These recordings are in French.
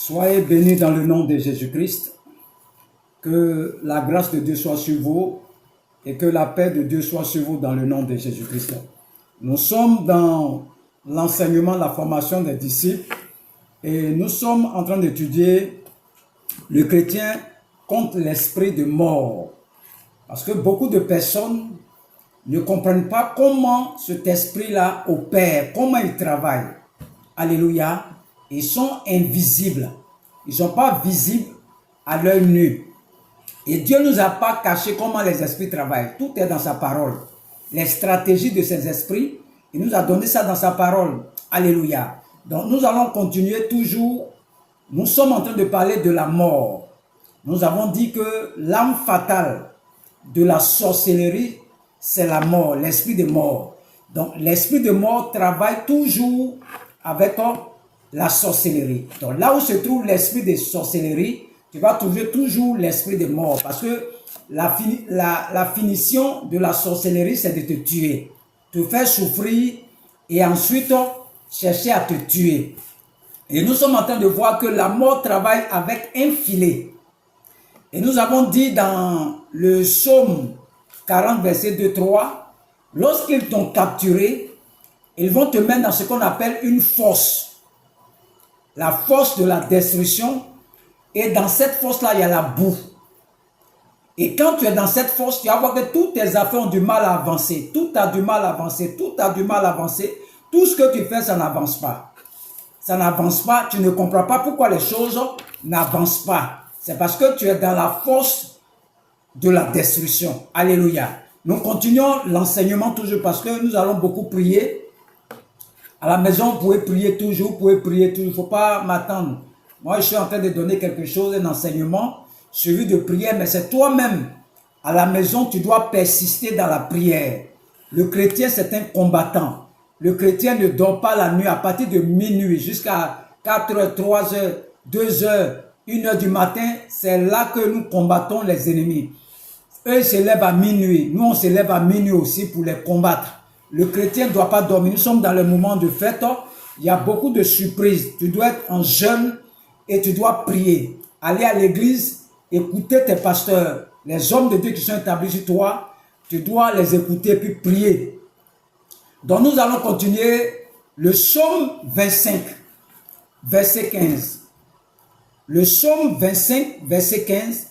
Soyez bénis dans le nom de Jésus-Christ. Que la grâce de Dieu soit sur vous et que la paix de Dieu soit sur vous dans le nom de Jésus-Christ. Nous sommes dans l'enseignement, la formation des disciples et nous sommes en train d'étudier le chrétien contre l'esprit de mort. Parce que beaucoup de personnes ne comprennent pas comment cet esprit-là opère, comment il travaille. Alléluia. Ils sont invisibles. Ils ne sont pas visibles à l'œil nu. Et Dieu ne nous a pas caché comment les esprits travaillent. Tout est dans sa parole. Les stratégies de ces esprits, il nous a donné ça dans sa parole. Alléluia. Donc nous allons continuer toujours. Nous sommes en train de parler de la mort. Nous avons dit que l'âme fatale de la sorcellerie, c'est la mort, l'esprit de mort. Donc l'esprit de mort travaille toujours avec la sorcellerie. Donc là où se trouve l'esprit de sorcellerie, tu vas trouver toujours l'esprit de mort. Parce que la finition de la sorcellerie, c'est de te tuer. Te faire souffrir et ensuite chercher à te tuer. Et nous sommes en train de voir que la mort travaille avec un filet. Et nous avons dit dans le psaume 40, verset 2-3, lorsqu'ils t'ont capturé, ils vont te mettre dans ce qu'on appelle une fosse. La fosse de la destruction. Et dans cette fosse-là, il y a la boue. Et quand tu es dans cette fosse, tu vas voir que toutes tes affaires ont du mal à avancer. Tout a du mal à avancer. Tout a du mal à avancer. Tout ce que tu fais, ça n'avance pas. Ça n'avance pas. Tu ne comprends pas pourquoi les choses n'avancent pas. C'est parce que tu es dans la fosse de la destruction. Alléluia. Nous continuons l'enseignement toujours parce que nous allons beaucoup prier. À la maison, vous pouvez prier toujours. Vous pouvez prier toujours. Il ne faut pas m'attendre. Moi, je suis en train de donner quelque chose, un enseignement, suivi de prière, mais c'est toi-même. À la maison, tu dois persister dans la prière. Le chrétien, c'est un combattant. Le chrétien ne dort pas la nuit à partir de minuit jusqu'à 4 heures, 3 heures, 2 heures, 1 heure du matin. C'est là que nous combattons les ennemis. Eux, ils se lèvent à minuit. Nous, on se lève à minuit aussi pour les combattre. Le chrétien ne doit pas dormir. Nous sommes dans le moment de fête. Il y a beaucoup de surprises. Tu dois être en jeûne. Et tu dois prier, aller à l'église, écouter tes pasteurs, les hommes de Dieu qui sont établis sur toi, tu dois les écouter puis prier. Donc nous allons continuer le psaume 25, verset 15. Le psaume 25, verset 15,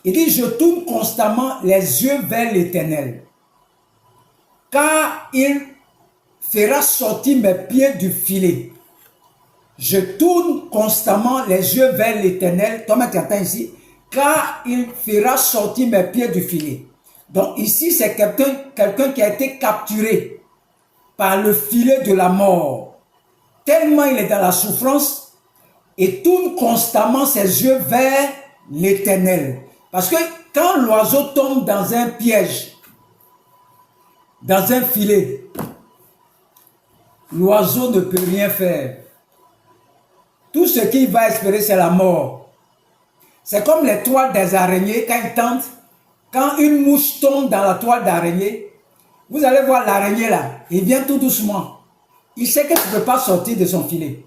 il dit « Je tourne constamment les yeux vers l'Éternel, car il fera sortir mes pieds du filet. » Je tourne constamment les yeux vers l'Éternel. Toi-même, tu attends ici. Car il fera sortir mes pieds du filet. Donc ici, c'est quelqu'un qui a été capturé par le filet de la mort. Tellement il est dans la souffrance et tourne constamment ses yeux vers l'Éternel. Parce que quand l'oiseau tombe dans un piège, dans un filet, l'oiseau ne peut rien faire. Tout ce qu'il va espérer, c'est la mort. C'est comme les toiles des araignées, quand ils tentent, quand une mouche tombe dans la toile d'araignée, vous allez voir l'araignée là, il vient tout doucement. Il sait que tu ne peux pas sortir de son filet.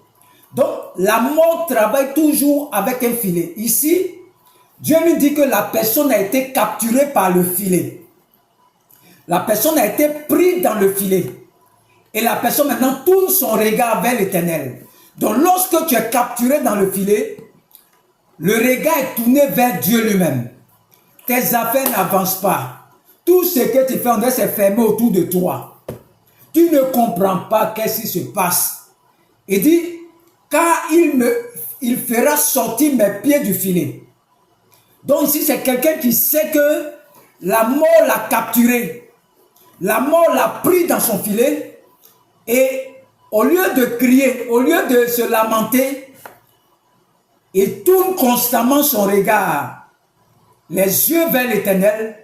Donc, la mort travaille toujours avec un filet. Ici, Dieu nous dit que la personne a été capturée par le filet. La personne a été prise dans le filet. Et la personne maintenant tourne son regard vers l'Éternel. Donc lorsque tu es capturé dans le filet, le regard est tourné vers Dieu lui-même. Tes affaires n'avancent pas. Tout ce que tu fais, on dirait c'est fermé autour de toi. Tu ne comprends pas qu'est-ce qui se passe. Il dit, car il fera sortir mes pieds du filet. Donc ici, c'est quelqu'un qui sait que la mort l'a capturé. La mort l'a pris dans son filet et au lieu de crier, au lieu de se lamenter, il tourne constamment son regard, les yeux vers l'Éternel,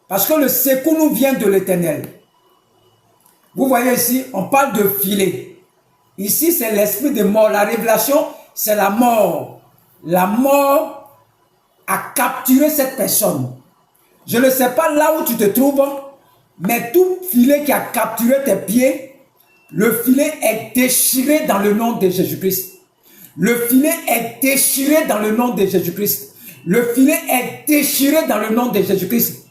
parce que le secours nous vient de l'Éternel. Vous voyez ici, on parle de filet. Ici, c'est l'esprit de mort. La révélation, c'est la mort. La mort a capturé cette personne. Je ne sais pas là où tu te trouves, mais tout filet qui a capturé tes pieds, le filet est déchiré dans le nom de Jésus-Christ. Le filet est déchiré dans le nom de Jésus-Christ. Le filet est déchiré dans le nom de Jésus-Christ.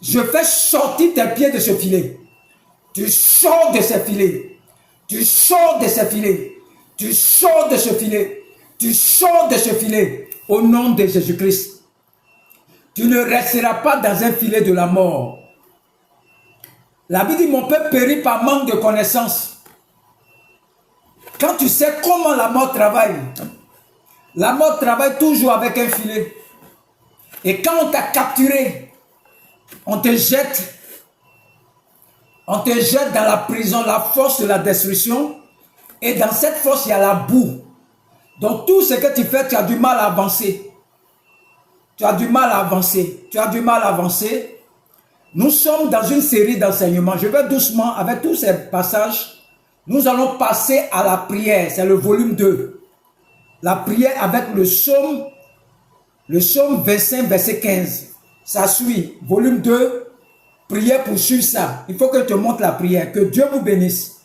Je fais sortir tes pieds de ce filet. Tu sors de ce filet. Tu sors de ce filet. Tu sors de ce filet. Tu sors de ce filet. Au nom de Jésus-Christ. Tu ne resteras pas dans un filet de la mort. La Bible dit, mon peuple périt par manque de connaissance. Quand tu sais comment la mort travaille toujours avec un filet. Et quand on t'a capturé, on te jette dans la prison, la force de la destruction. Et dans cette force, il y a la boue. Donc tout ce que tu fais, tu as du mal à avancer. Tu as du mal à avancer. Tu as du mal à avancer. Nous sommes dans une série d'enseignements. Je vais doucement, avec tous ces passages, nous allons passer à la prière. C'est le volume 2. La prière avec le psaume 25, verset 15. Ça suit. Volume 2, prière pour suivre ça. Il faut que je te montre la prière. Que Dieu vous bénisse.